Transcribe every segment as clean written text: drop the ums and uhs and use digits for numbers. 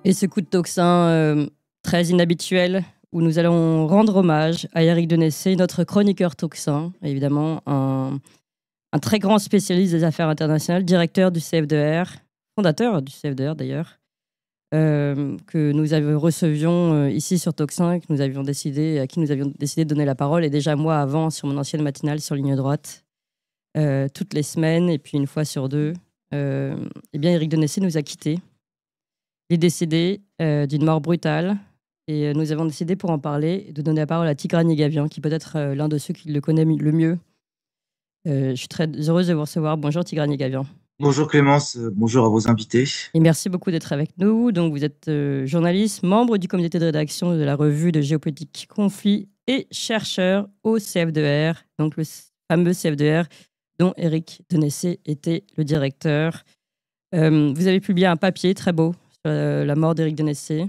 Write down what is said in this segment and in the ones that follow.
Et ce coup de tocsin très inhabituel, où nous allons rendre hommage à Éric Denessé, notre chroniqueur tocsin, évidemment un très grand spécialiste des affaires internationales, directeur du CF2R, fondateur du CF2R d'ailleurs, que nous recevions ici sur Tocsin, à qui nous avions décidé de donner la parole, et déjà moi avant sur mon ancienne matinale sur Ligne Droite, toutes les semaines, et puis une fois sur deux, eh bien Éric Denessé nous a quittés. Il est décédé d'une mort brutale, et nous avons décidé, pour en parler, de donner la parole à Tigran Yegavian, qui peut être l'un de ceux qui le connaît le mieux. Je suis très heureuse de vous recevoir. Bonjour Tigran Yegavian. Bonjour Clémence, bonjour à vos invités. Et merci beaucoup d'être avec nous. Donc, vous êtes journaliste, membre du comité de rédaction de la revue de géopolitique Conflit et chercheur au CF2R, donc le fameux CF2R dont Éric Denessé était le directeur. Vous avez publié un papier très beau sur la mort d'Éric Denessé.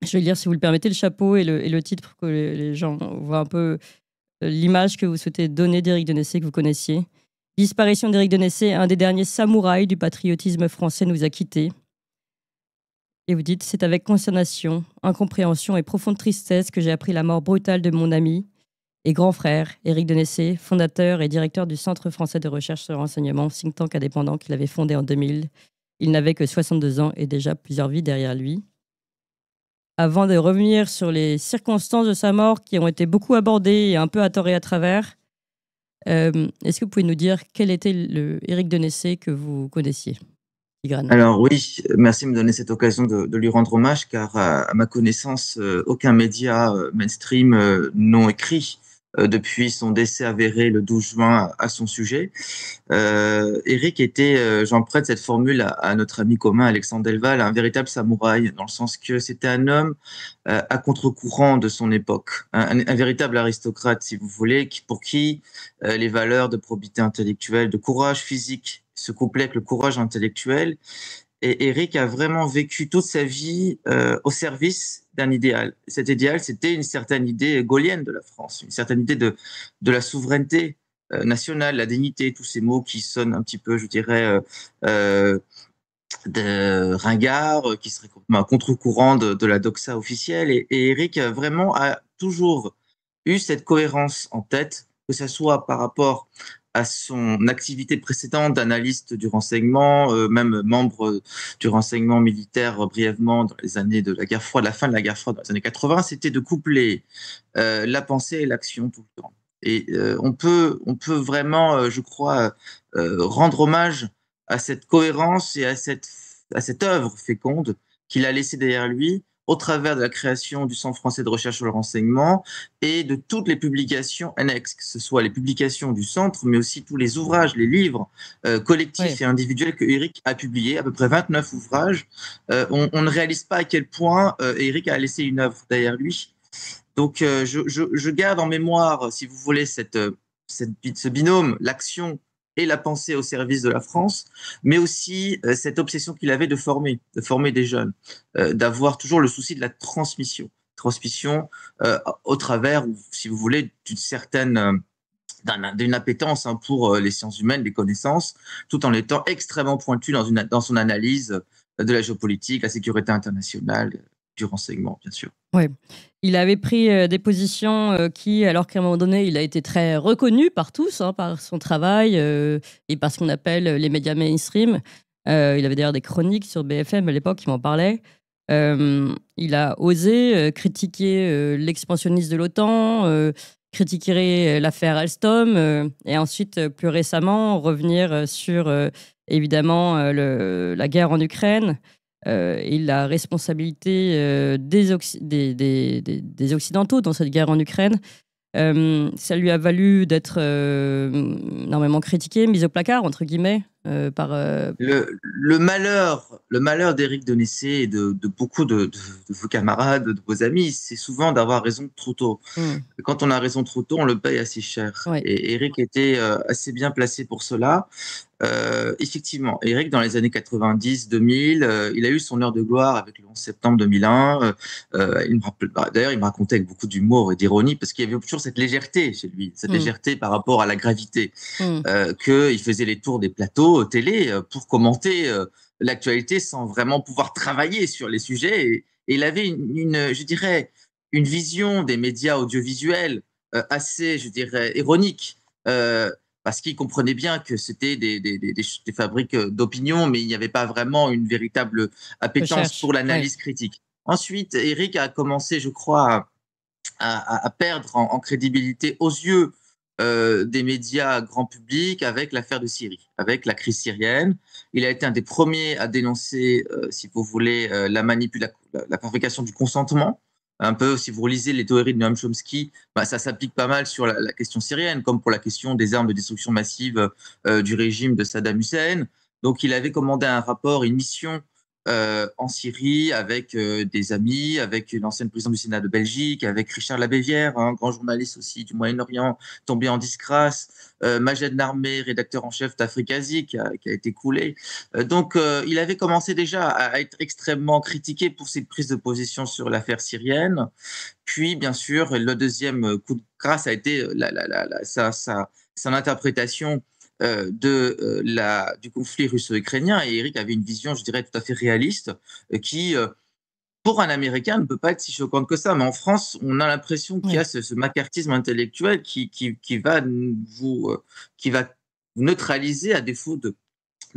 Je vais lire, si vous le permettez, le chapeau et le titre pour que les gens voient un peu l'image que vous souhaitez donner d'Éric Denessé, que vous connaissiez. Disparition d'Éric Denessé, un des derniers samouraïs du patriotisme français, nous a quittés. Et vous dites, c'est avec consternation, incompréhension et profonde tristesse que j'ai appris la mort brutale de mon ami et grand frère, Éric Denessé, fondateur et directeur du Centre français de recherche sur le renseignement, think tank indépendant qu'il avait fondé en 2000. Il n'avait que 62 ans et déjà plusieurs vies derrière lui. Avant de revenir sur les circonstances de sa mort qui ont été beaucoup abordées et un peu à tort et à travers, est-ce que vous pouvez nous dire quel était le Éric Denessé que vous connaissiez, Tigran? Alors oui, merci de me donner cette occasion de lui rendre hommage, car à ma connaissance, aucun média mainstream n'ont écrit depuis son décès avéré le 12 juin à son sujet. Éric était, j'emprunte cette formule à notre ami commun Alexandre Delval, un véritable samouraï, dans le sens que c'était un homme à contre-courant de son époque, un véritable aristocrate, si vous voulez, pour qui les valeurs de probité intellectuelle, de courage physique se couplaient avec le courage intellectuel. Et Éric a vraiment vécu toute sa vie au service d'un idéal. Cet idéal, c'était une certaine idée gaullienne de la France, une certaine idée de la souveraineté nationale, la dignité, tous ces mots qui sonnent un petit peu, je dirais, de ringard, qui serait un contre-courant de la doxa officielle. Et Éric vraiment a toujours eu cette cohérence en tête, que ce soit par rapport à son activité précédente d'analyste du renseignement, même membre du renseignement militaire brièvement dans les années de la guerre froide, la fin de la guerre froide dans les années 80, c'était de coupler la pensée et l'action tout le temps. Et on peut vraiment, je crois, rendre hommage à cette cohérence et à cette œuvre féconde qu'il a laissée derrière lui, au travers de la création du Centre français de recherche sur le renseignement et de toutes les publications annexes, que ce soit les publications du Centre, mais aussi tous les ouvrages, les livres collectifs et individuels que Éric a publiés, à peu près 29 ouvrages. On ne réalise pas à quel point Éric a laissé une œuvre derrière lui. Donc, je garde en mémoire, si vous voulez, ce binôme, l'action et la pensée au service de la France, mais aussi cette obsession qu'il avait de former des jeunes, d'avoir toujours le souci de la transmission au travers, si vous voulez, d'une appétence pour les sciences humaines, les connaissances, tout en étant extrêmement pointu dans son analyse de la géopolitique, la sécurité internationale, du renseignement, bien sûr. Oui, il avait pris des positions qui, alors qu'à un moment donné, il a été très reconnu par tous, par son travail et par ce qu'on appelle les médias mainstream. Il avait d'ailleurs des chroniques sur BFM à l'époque qui m'en parlaient. Il a osé critiquer l'expansionnisme de l'OTAN, critiquer l'affaire Alstom et ensuite, plus récemment, revenir sur, évidemment, la guerre en Ukraine. Et la responsabilité des Occidentaux dans cette guerre en Ukraine. Ça lui a valu d'être énormément critiqué, mis au placard, entre guillemets, par... Le malheur d'Éric Denessé et de beaucoup de vos camarades, de vos amis, c'est souvent d'avoir raison trop tôt. Quand on a raison trop tôt, on le paye assez cher. Ouais. Et Éric était assez bien placé pour cela. Effectivement, Éric, dans les années 90-2000, il a eu son heure de gloire avec le 11 septembre 2001. D'ailleurs, il me racontait avec beaucoup d'humour et d'ironie, parce qu'il y avait toujours cette légèreté chez lui, cette légèreté par rapport à la gravité, qu'il faisait les tours des plateaux plateau télé pour commenter l'actualité sans vraiment pouvoir travailler sur les sujets. Et il avait je dirais, une vision des médias audiovisuels assez, je dirais, ironique. Parce qu'il comprenait bien que c'était des fabriques d'opinion, mais il n'y avait pas vraiment une véritable appétence Recherche. pour Oui. l'analyse critique. Ensuite, Eric a commencé, je crois, à perdre en crédibilité aux yeux des médias grand public avec l'affaire de Syrie, avec la crise syrienne. Il a été un des premiers à dénoncer, si vous voulez, la fabrication du consentement. Un peu, si vous relisez les théories de Noam Chomsky, bah, ça s'applique pas mal sur la question syrienne, comme pour la question des armes de destruction massive du régime de Saddam Hussein. Donc, il avait commandé un rapport, une mission en Syrie avec des amis, avec l'ancienne présidente du Sénat de Belgique, avec Richard Labévière, un grand journaliste aussi du Moyen-Orient, tombé en disgrâce, Majed Narmé, rédacteur en chef d'Afrique-Asie, qui a été coulé. Il avait commencé déjà à être extrêmement critiqué pour ses prises de position sur l'affaire syrienne. Puis, bien sûr, le deuxième coup de grâce a été son interprétation du conflit russo-ukrainien. Et Eric avait une vision, je dirais, tout à fait réaliste, qui, pour un Américain, ne peut pas être si choquante que ça. Mais en France, on a l'impression qu'il y a Oui. ce macartisme intellectuel qui va vous neutraliser à défaut de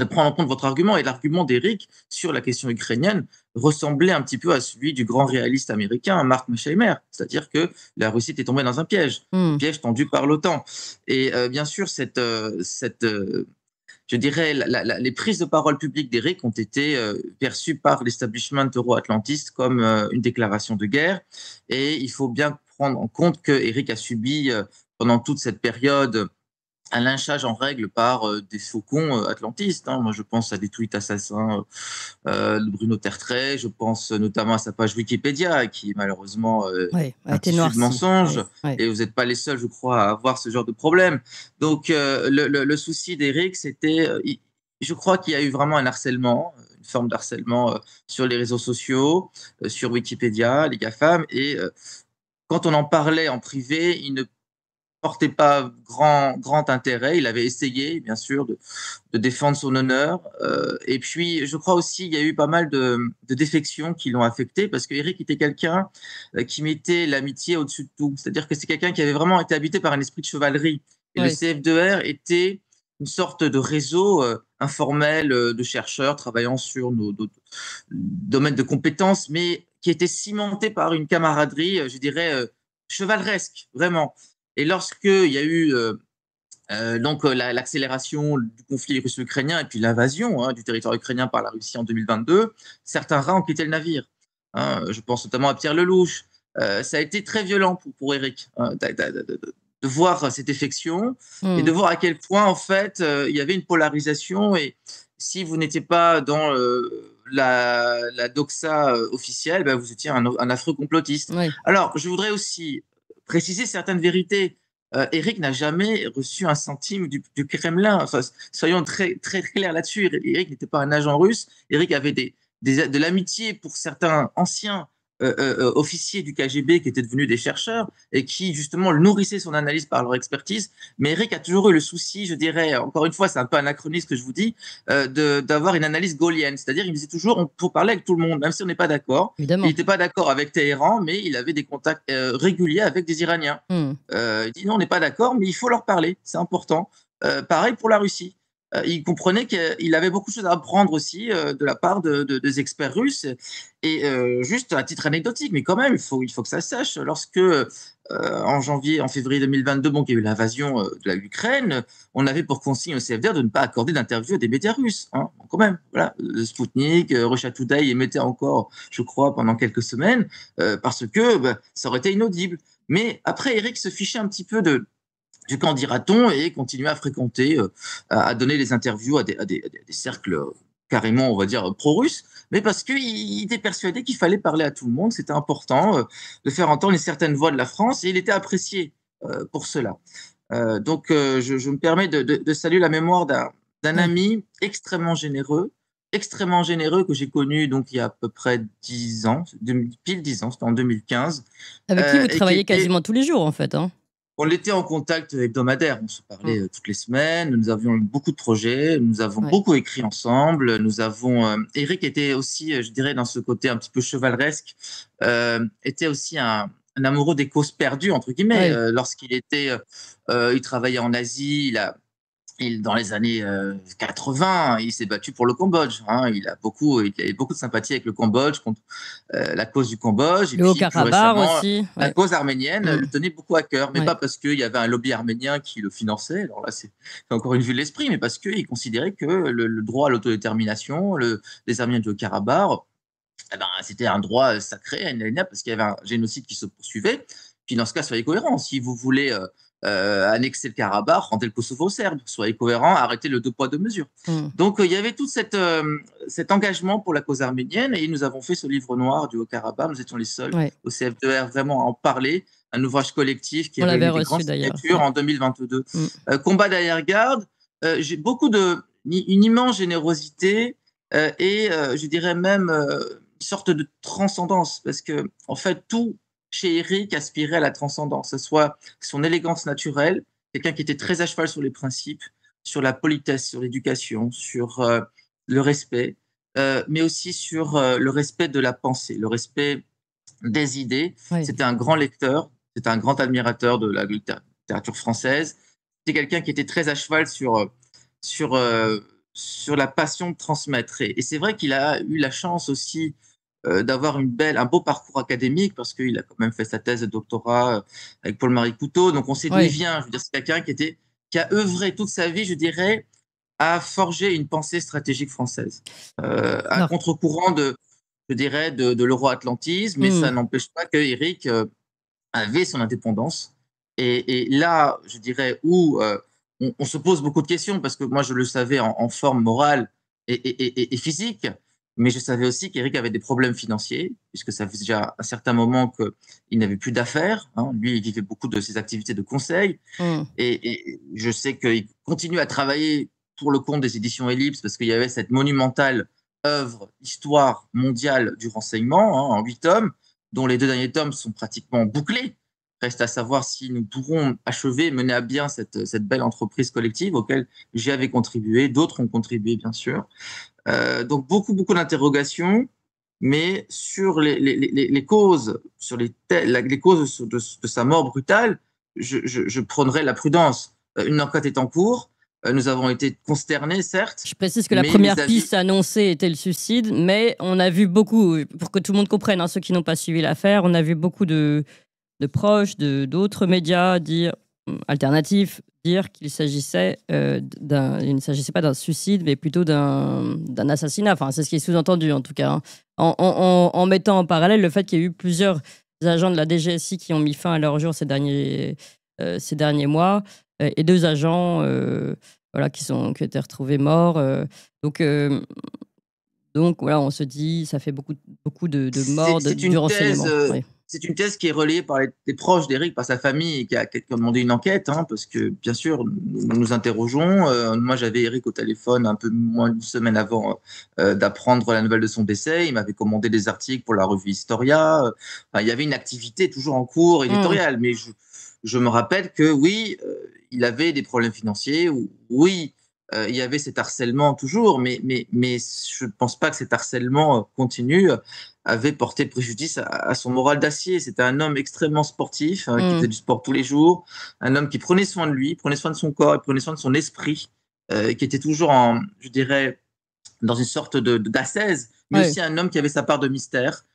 prendre en compte votre argument. Et l'argument d'Eric sur la question ukrainienne ressemblait un petit peu à celui du grand réaliste américain Mark Meschheimer, c'est-à-dire que la Russie était tombée dans un Hmm. piège tendu par l'OTAN. Et bien sûr, je dirais, les prises de parole publiques d'Eric ont été perçues par l'establishment euro-atlantiste comme une déclaration de guerre. Et il faut bien prendre en compte que Eric a subi pendant toute cette période un lynchage en règle par des faucons atlantistes. Hein. Moi, je pense à des tweets assassins de Bruno Tertrais. Je pense notamment à sa page Wikipédia, qui est malheureusement Oui, a un été tissu de noirci. mensonges. Oui. Oui. Et vous n'êtes pas les seuls, je crois, à avoir ce genre de problème. Donc, le souci d'Eric, c'était, je crois qu'il y a eu vraiment un harcèlement, une forme d'harcèlement sur les réseaux sociaux, sur Wikipédia, les GAFAM. Et quand on en parlait en privé, il ne portait pas grand intérêt. Il avait essayé, bien sûr, de défendre son honneur. Et puis, je crois aussi il y a eu pas mal de défections qui l'ont affecté parce qu'Éric était quelqu'un qui mettait l'amitié au-dessus de tout. C'est-à-dire que c'est quelqu'un qui avait vraiment été habité par un esprit de chevalerie. Et le Oui. CF2R était une sorte de réseau informel de chercheurs travaillant sur nos domaines de compétences, mais qui était cimenté par une camaraderie, je dirais, chevaleresque, vraiment. Et lorsqu'il y a eu l'accélération du conflit russo-ukrainien et puis l'invasion du territoire ukrainien par la Russie en 2022, certains rats ont quitté le navire. Hein. Je pense notamment à Pierre Lelouch. Ça a été très violent pour Eric de voir cette défection et de Hmm. voir à quel point, en fait, il y avait une polarisation. Et si vous n'étiez pas dans la doxa officielle, ben, vous étiez un affreux complotiste. Oui. Alors, je voudrais aussi préciser certaines vérités. Eric n'a jamais reçu un centime du Kremlin. Enfin, soyons très clairs là-dessus. Eric n'était pas un agent russe. Eric avait de l'amitié pour certains anciens officiers du KGB qui étaient devenus des chercheurs et qui justement nourrissaient son analyse par leur expertise. Mais Eric a toujours eu le souci, je dirais, encore une fois, c'est un peu anachroniste que je vous dis, d'avoir une analyse gaullienne. C'est-à-dire, il disait toujours, on faut parler avec tout le monde, même si on n'est pas d'accord. Il Évidemment. n'était pas d'accord avec Téhéran, mais il avait des contacts réguliers avec des Iraniens. Hmm. Il dit non, on n'est pas d'accord, mais il faut leur parler, c'est important. Pareil pour la Russie. Il comprenait qu'il avait beaucoup de choses à apprendre aussi de la part des experts russes. Et juste à titre anecdotique, mais quand même, il faut que ça se sache. Lorsque, en février 2022, bon, il y a eu l'invasion de l'Ukraine, on avait pour consigne au CFDR de ne pas accorder d'interview à des médias russes. Hein. Bon, quand même, voilà. Sputnik, Russia Today émettait encore, je crois, pendant quelques semaines, parce que ça aurait été inaudible. Mais après, Eric se fichait un petit peu du camp dira-t-on et continuait à fréquenter, à donner des interviews à des cercles carrément, on va dire, pro-russes, mais parce qu'il était persuadé qu'il fallait parler à tout le monde, c'était important de faire entendre une certaine voix de la France, et il était apprécié pour cela. Je me permets de saluer la mémoire d'un Oui. ami extrêmement généreux que j'ai connu donc il y a à peu près 10 ans, pile 10 ans, c'était en 2015, Avec qui vous et qui travaillez était quasiment tous les jours, en fait. Hein. On était en contact hebdomadaire, on se Mm. parlait toutes les semaines, nous avions beaucoup de projets, nous avons Ouais. beaucoup écrit ensemble, Eric était aussi, je dirais, dans ce côté un petit peu chevaleresque, était aussi un amoureux des causes perdues, entre guillemets. Ouais. Il travaillait en Asie, dans les années 80, il s'est battu pour le Cambodge, hein. Il avait beaucoup de sympathie avec le Cambodge, contre la cause du Cambodge. Et Le puis, plus Haut-Karabakh récemment, aussi. la Ouais. cause arménienne Mm. lui tenait beaucoup à cœur. Mais Ouais. pas parce qu'il y avait un lobby arménien qui le finançait. Alors là, c'est encore une vue de l'esprit, mais parce qu'il considérait que le droit à l'autodétermination, des Arméniens du Haut-Karabakh, eh ben, c'était un droit sacré, inaliénable, parce qu'il y avait un génocide qui se poursuivait. Puis dans ce cas, soyez cohérents. Si vous voulez annexer le Karabakh, rendez le Kosovo serbe. Soyez cohérents, arrêtez le deux poids, deux mesures. Mm. Donc il y avait tout cet engagement pour la cause arménienne, et nous avons fait ce livre noir du Haut-Karabakh. Nous étions les seuls Ouais. au CF2R vraiment à en parler. Un ouvrage collectif qui On a l'avait réuni des reçu grandes d'ailleurs. signatures Ouais. en 2022. Mm. Combat d'arrière-garde, j'ai une immense générosité je dirais même une sorte de transcendance, parce que en fait tout chez Eric aspirait à la transcendance, que ce soit son élégance naturelle, quelqu'un qui était très à cheval sur les principes, sur la politesse, sur l'éducation, sur le respect, mais aussi sur le respect de la pensée, le respect des idées. Ouais. C'était un grand lecteur, c'était un grand admirateur de la littérature française. C'était quelqu'un qui était très à cheval sur, euh, sur la passion de transmettre. Et c'est vrai qu'il a eu la chance aussi d'avoir un beau parcours académique, parce qu'il a quand même fait sa thèse de doctorat avec Paul-Marie Couteau. Donc on sait d'où il Ouais. vient. Je veux dire, c'est quelqu'un qui a œuvré toute sa vie, je dirais, à forger une pensée stratégique française, à Alors. contre-courant je dirais, de l'euro-atlantisme, mais ça Mm. n'empêche pas que Eric avait son indépendance. Et là, je dirais, où on se pose beaucoup de questions, parce que moi, je le savais en forme morale et physique, mais je savais aussi qu'Eric avait des problèmes financiers, puisque ça faisait déjà un certain moment qu'il n'avait plus d'affaires, hein. Lui, il vivait beaucoup de ses activités de conseil. Mm. Et je sais qu'il continue à travailler pour le compte des éditions Ellipse, parce qu'il y avait cette monumentale œuvre, histoire mondiale du renseignement, hein, en 8 tomes, dont les 2 derniers tomes sont pratiquement bouclés. Reste à savoir si nous pourrons achever, mener à bien cette belle entreprise collective auquel j'y avais contribué, d'autres ont contribué bien sûr. Donc beaucoup, beaucoup d'interrogations, mais sur les causes, les causes de sa mort brutale, je prônerais la prudence. Une enquête est en cours. Nous avons été consternés, certes, Je précise que la mais mes première avis, piste annoncée était le suicide, mais on a vu beaucoup, pour que tout le monde comprenne, hein, ceux qui n'ont pas suivi l'affaire, on a vu beaucoup de proches, d'autres médias dire alternatifs, dire qu'il s'agissait il ne s'agissait pas d'un suicide, mais plutôt d'un assassinat. Enfin, c'est ce qui est sous-entendu en tout cas, hein. En mettant en parallèle le fait qu'il y a eu plusieurs agents de la DGSI qui ont mis fin à leur jour ces derniers mois, et 2 agents voilà, qui ont été retrouvés morts. Donc voilà, on se dit, ça fait beaucoup de morts c'est du une thèse, renseignement. Ouais. c'est une thèse qui est relayée par les proches d'Eric, par sa famille, et qui a demandé une enquête, hein, parce que bien sûr, nous nous interrogeons. Moi, j'avais Eric au téléphone un peu moins d'une semaine avant d'apprendre la nouvelle de son décès. Il m'avait commandé des articles pour la revue Historia. Enfin, il y avait une activité toujours en cours éditoriale, mais je me rappelle que oui, il avait des problèmes financiers. Oui, il y avait cet harcèlement toujours, mais je ne pense pas que cet harcèlement continu avait porté préjudice à son moral d'acier. C'était un homme extrêmement sportif, qui faisait du sport tous les jours, un homme qui prenait soin de lui, prenait soin de son corps, et prenait soin de son esprit, qui était toujours je dirais, dans une sorte d'ascèse, mais Ouais. aussi un homme qui avait sa part de mystère,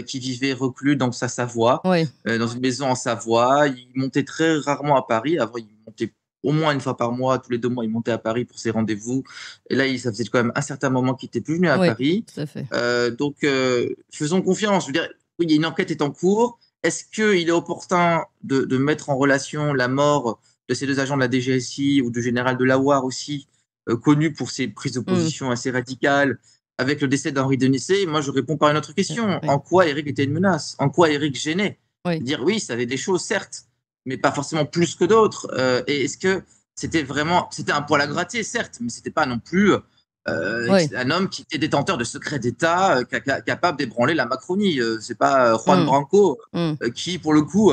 qui vivait reclus dans sa Savoie, Ouais. dans une maison en Savoie. Il montait très rarement à Paris. Avant, il montait au moins une fois par mois, tous les 2 mois, il montait à Paris pour ses rendez-vous. Et là, ça faisait quand même un certain moment qu'il n'était plus venu à Ouais, Paris. tout à fait. Donc, faisons confiance. Je veux dire, oui, il y a une enquête est en cours. Est-ce qu'il est opportun de mettre en relation la mort de ces 2 agents de la DGSI ou du général de Lawar aussi, connu pour ses prises de position assez radicales, avec le décès d'Henri Denisset? Moi, je réponds par une autre question. Ouais. En quoi Eric était une menace? En quoi Eric gênait? Ouais. Dire oui, ça avait des choses, certes, mais pas forcément plus que d'autres. Et est-ce que c'était un poil à gratter, certes, mais c'était pas non plus un homme qui était détenteur de secrets d'État, capable d'ébranler la Macronie. C'est pas Juan Branco qui, pour le coup,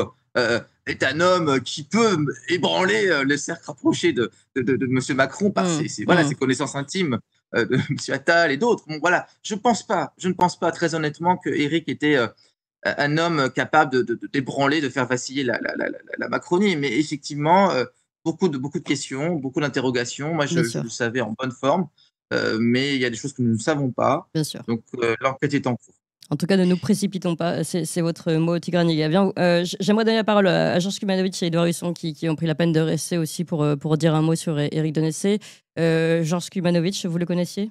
est un homme qui peut ébranler le cercle rapproché de M. Macron par voilà, ses connaissances intimes de M. Attal et d'autres. Bon, voilà, je ne pense pas très honnêtement que Éric était un homme capable d'ébranler, de faire vaciller la Macronie. Mais effectivement, beaucoup de questions, beaucoup d'interrogations. Moi, Bien je sûr, le savais en bonne forme, mais il y a des choses que nous ne savons pas. bien sûr. Donc, l'enquête est en cours. En tout cas, ne nous précipitons pas. C'est votre mot, Tigran Yegavian. J'aimerais donner la parole à Georges Kumanovic et Edouard Husson qui ont pris la peine de rester aussi pour dire un mot sur Éric Denessé. Georges Kumanovic, vous le connaissiez?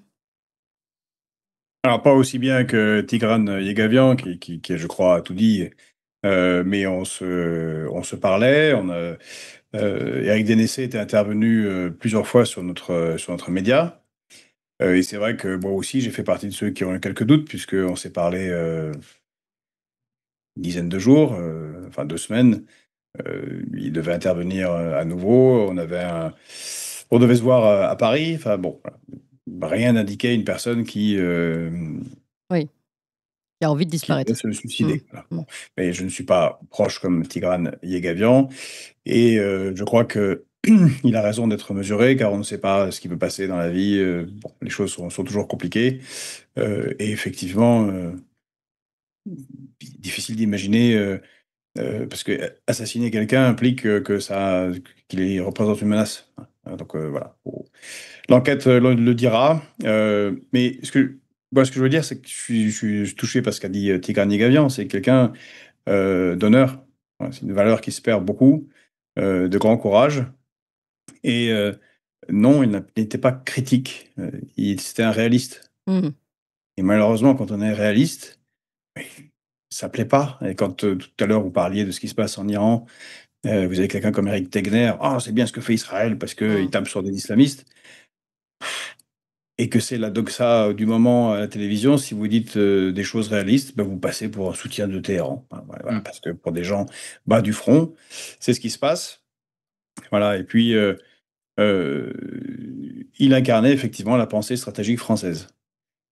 Alors, pas aussi bien que Tigran Yegavian, qui, je crois, a tout dit, mais on se parlait. Éric Denessé était intervenu plusieurs fois sur notre média. Et c'est vrai que moi aussi, j'ai fait partie de ceux qui ont eu quelques doutes, puisqu'on s'est parlé une dizaine de jours, enfin 2 semaines. Il devait intervenir à nouveau. On devait se voir à Paris. Enfin bon, voilà. Rien n'indiquait une personne Oui, qui a envie de qui allait disparaître. se suicider. Voilà. Mm. Bon. Mais je ne suis pas proche comme Tigran Yegavian. Et je crois que il a raison d'être mesuré, car on ne sait pas ce qui peut passer dans la vie. Bon, les choses sont toujours compliquées. Et effectivement, difficile d'imaginer, parce que assassiner quelqu'un implique qu'il représente une menace. Donc voilà. L'enquête le dira. Mais ce que je veux dire, c'est que je suis touché par ce qu'a dit Tigran Yegavian. C'est quelqu'un d'honneur. Voilà, c'est une valeur qui se perd beaucoup, de grand courage. Et non, il n'était pas critique. C'était un réaliste. Mm. Et malheureusement, quand on est réaliste, ça plaît pas. Et quand tout à l'heure vous parliez de ce qui se passe en Iran, vous avez quelqu'un comme Eric Tegner. Ah, c'est bien ce que fait Israël parce qu'il tape sur des islamistes. Et que c'est la doxa du moment à la télévision, si vous dites des choses réalistes, ben vous passez pour un soutien de Téhéran. Voilà, parce que pour des gens bas du front, c'est ce qui se passe. Voilà. Et puis, il incarnait effectivement la pensée stratégique française.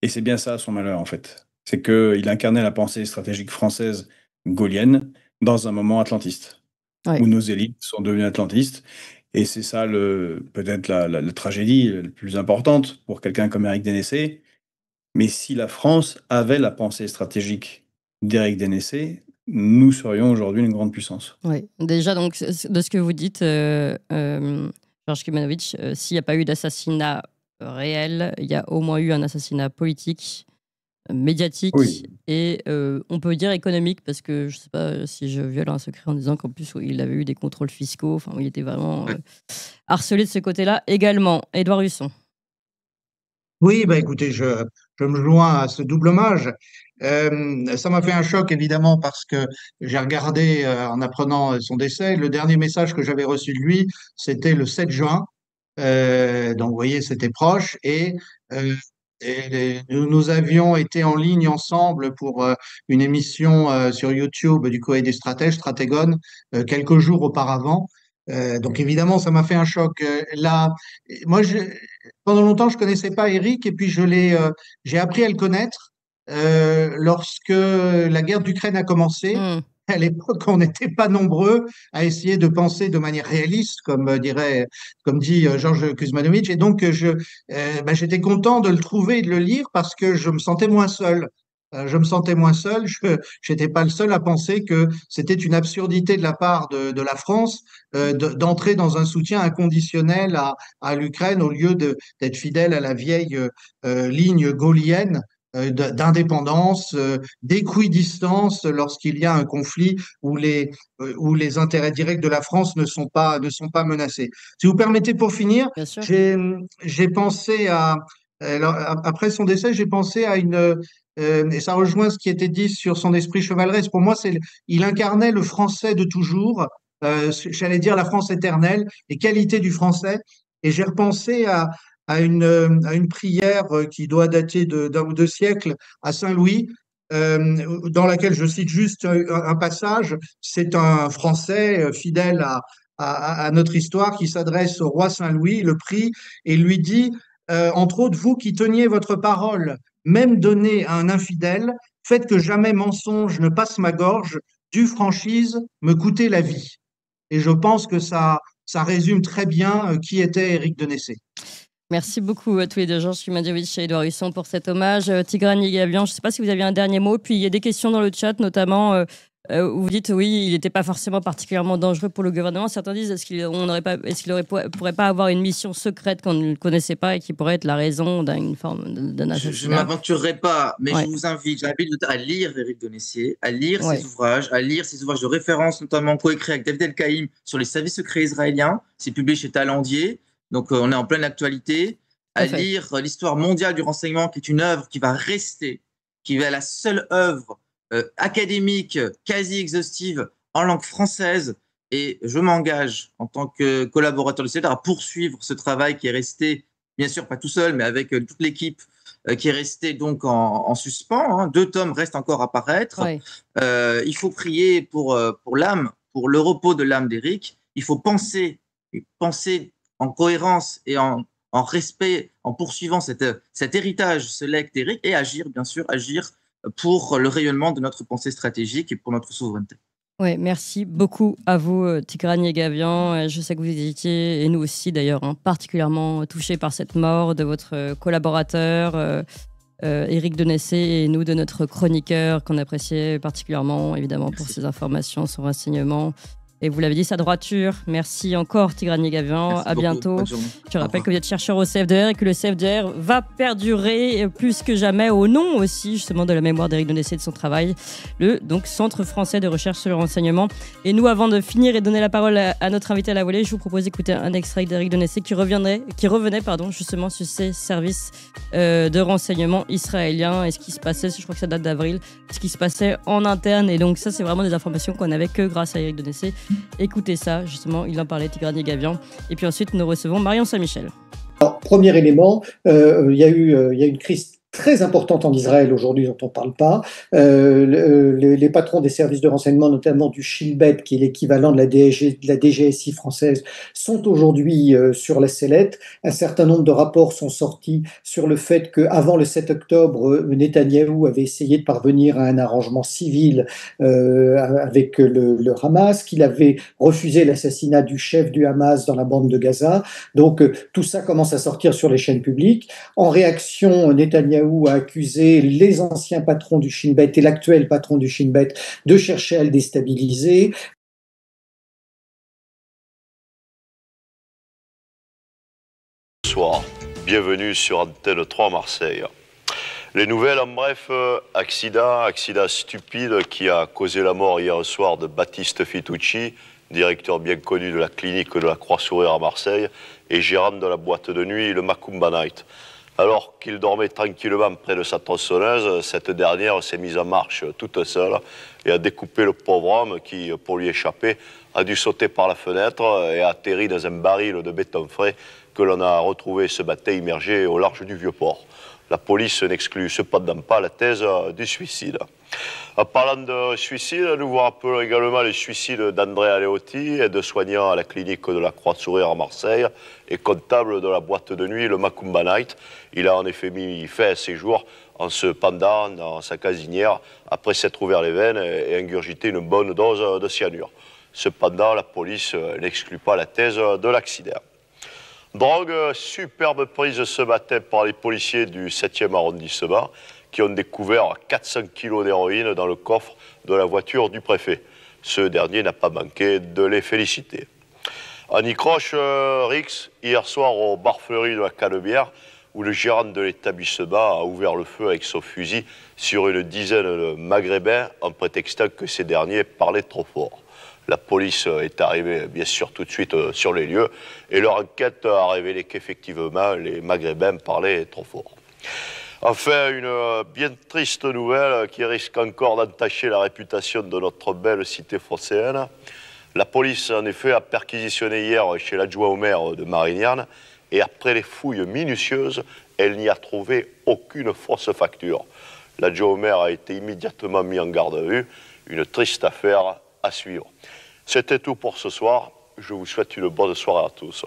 Et c'est bien ça son malheur, en fait. C'est qu'il incarnait la pensée stratégique française gaullienne dans un moment atlantiste, Ouais. où nos élites sont devenues atlantistes. Et c'est ça, peut-être la tragédie la plus importante pour quelqu'un comme Éric Denessé. Mais si la France avait la pensée stratégique d'Éric Denessé, nous serions aujourd'hui une grande puissance. Oui, déjà, donc, de ce que vous dites, Georges Kumanovic, s'il n'y a pas eu d'assassinat réel, il y a au moins eu un assassinat politique, médiatique Oui. et on peut dire économique, parce que je ne sais pas si je viole un secret en disant qu'en plus, il avait eu des contrôles fiscaux, enfin, il était vraiment harcelé de ce côté-là également. Édouard Husson. Oui, bah écoutez, je me joins à ce double hommage. Ça m'a fait un choc, évidemment, parce que j'ai regardé en apprenant son décès. Le dernier message que j'avais reçu de lui, c'était le 7 juin. Donc, vous voyez, c'était proche. Nous avions été en ligne ensemble pour une émission sur YouTube du Coé des Stratèges, Stratégone, quelques jours auparavant. Donc, évidemment, ça m'a fait un choc. Là, moi, pendant longtemps, je connaissais pas Eric, et puis j'ai appris à le connaître lorsque la guerre d'Ukraine a commencé. Hmm. À l'époque, on n'était pas nombreux à essayer de penser de manière réaliste, comme dit Georges Kuzmanovic. Et donc, j'étais content de le trouver et de le lire parce que je me sentais moins seul. Je me sentais moins seul. Je n'étais pas le seul à penser que c'était une absurdité de la part de la France d'entrer dans un soutien inconditionnel à l'Ukraine au lieu d'être fidèle à la vieille ligne gaullienne d'indépendance, d'équidistance lorsqu'il y a un conflit où les intérêts directs de la France ne sont pas menacés. Si vous permettez, pour finir, Bien sûr. j'ai pensé alors, après son décès, j'ai pensé à et ça rejoint ce qui était dit sur son esprit chevaleresque. Pour moi, il incarnait le français de toujours, j'allais dire la France éternelle, les qualités du français. Et j'ai repensé à une prière qui doit dater d'un ou deux siècles à Saint-Louis, dans laquelle je cite juste un passage. C'est un Français fidèle à notre histoire qui s'adresse au roi Saint-Louis, le prie et lui dit, entre autres, vous qui teniez votre parole, même donnée à un infidèle, faites que jamais mensonge ne passe ma gorge, dû franchise me coûter la vie. Et je pense que ça résume très bien qui était Éric de Nessé. Merci beaucoup à tous les deux, Georges Kumadjovic et Edouard Husson, pour cet hommage. Tigran Yegabian, je ne sais pas si vous aviez un dernier mot. Puis il y a des questions dans le chat, notamment où vous dites oui, il n'était pas forcément particulièrement dangereux pour le gouvernement. Certains disent est-ce qu'il pourrait pas avoir une mission secrète qu'on ne connaissait pas et qui pourrait être la raison d'un assassinat. Je ne m'aventurerai pas, mais Ouais. je vous invite à lire Éric de Nessier, à lire Ouais. ses ouvrages, de référence, notamment coécrits avec David El-Kaïm sur les services secrets israéliens. C'est publié chez Talendier, donc on est en pleine actualité. À Parfait. lire l'histoire mondiale du renseignement, qui est une œuvre qui va rester, qui est la seule œuvre académique quasi exhaustive en langue française. Et je m'engage en tant que collaborateur de CEDAR à poursuivre ce travail qui est resté, bien sûr pas tout seul, mais avec toute l'équipe qui est restée donc en suspens. 2 tomes restent encore à paraître. Ouais. Il faut prier pour l'âme, pour le repos de l'âme d'Éric. Il faut penser en cohérence et en respect, en poursuivant cet héritage, ce legs d'Éric, et agir, bien sûr, pour le rayonnement de notre pensée stratégique et pour notre souveraineté. Ouais, merci beaucoup à vous, Tigran Yegabian. Je sais que vous étiez, et nous aussi d'ailleurs, particulièrement touchés par cette mort de votre collaborateur, Éric de Nessé, et nous de notre chroniqueur qu'on appréciait particulièrement, évidemment, pour ses informations, son renseignement. Et vous l'avez dit, sa droiture. Merci encore, Tigran Yegabian. Merci À beaucoup. bientôt. Bonne journée. Je rappelle que vous êtes chercheur au CFDR et que le CFDR va perdurer plus que jamais au nom aussi justement de la mémoire d'Éric de Nessé et de son travail, le Centre français de recherche sur le renseignement. Et nous, avant de finir et donner la parole à notre invité à la volée, je vous propose d'écouter un extrait d'Éric de Nessé qui revenait justement sur ces services de renseignement israéliens et ce qui se passait, je crois que ça date d'avril, ce qui se passait en interne. Et donc ça, c'est vraiment des informations qu'on n'avait que grâce à Éric de Nessé. Écoutez ça, justement, il en parlait, Tigran Yegabian. Et puis ensuite, nous recevons Marion Saint-Michel. Alors, premier élément, il y a une crise très importante en Israël aujourd'hui dont on ne parle pas. Les patrons des services de renseignement, notamment du Shin Bet, qui est l'équivalent de la DGSI française, sont aujourd'hui sur la sellette. Un certain nombre de rapports sont sortis sur le fait qu'avant le 7 octobre, Netanyahou avait essayé de parvenir à un arrangement civil avec le Hamas, qu'il avait refusé l'assassinat du chef du Hamas dans la bande de Gaza. Donc tout ça commence à sortir sur les chaînes publiques. En réaction, Netanyahou a accusé les anciens patrons du Shin Bet et l'actuel patron du Shin Bet de chercher à le déstabiliser. Bonsoir, bienvenue sur Antenne 3 Marseille. Les nouvelles en bref, accident stupide qui a causé la mort hier soir de Baptiste Fitucci, directeur bien connu de la clinique de la Croix-Sourire à Marseille et gérant de la boîte de nuit le Macumba Night. Alors qu'il dormait tranquillement près de sa tronçonneuse, cette dernière s'est mise en marche toute seule et a découpé le pauvre homme qui, pour lui échapper, a dû sauter par la fenêtre et a atterri dans un baril de béton frais que l'on a retrouvé ce matin immergé au large du Vieux-Port. La police n'exclut cependant pas la thèse du suicide. En parlant de suicide, nous vous rappelons également le suicide d'André Aleotti, aide-soignant à la clinique de la Croix-Sourire à Marseille et comptable de la boîte de nuit le Macumba Night. Il a en effet mis fin à ses jours en se pendant dans sa casinière après s'être ouvert les veines et ingurgité une bonne dose de cyanure. Cependant, la police n'exclut pas la thèse de l'accident. Drogue, superbe prise ce matin par les policiers du 7e arrondissement qui ont découvert 400 kilos d'héroïne dans le coffre de la voiture du préfet. Ce dernier n'a pas manqué de les féliciter. En Icroche, Rix, hier soir au bar Fleury de la Canebière, où le gérant de l'établissement a ouvert le feu avec son fusil sur une dizaine de Maghrébins en prétextant que ces derniers parlaient trop fort. La police est arrivée bien sûr tout de suite sur les lieux et leur enquête a révélé qu'effectivement les Maghrébins parlaient trop fort. Enfin, une bien triste nouvelle qui risque encore d'entacher la réputation de notre belle cité phocéenne. La police, en effet, a perquisitionné hier chez l'adjoint au maire de Marignane et après les fouilles minutieuses, elle n'y a trouvé aucune fausse facture. L'adjoint au maire a été immédiatement mis en garde à vue. Une triste affaire à suivre. C'était tout pour ce soir. Je vous souhaite une bonne soirée à tous.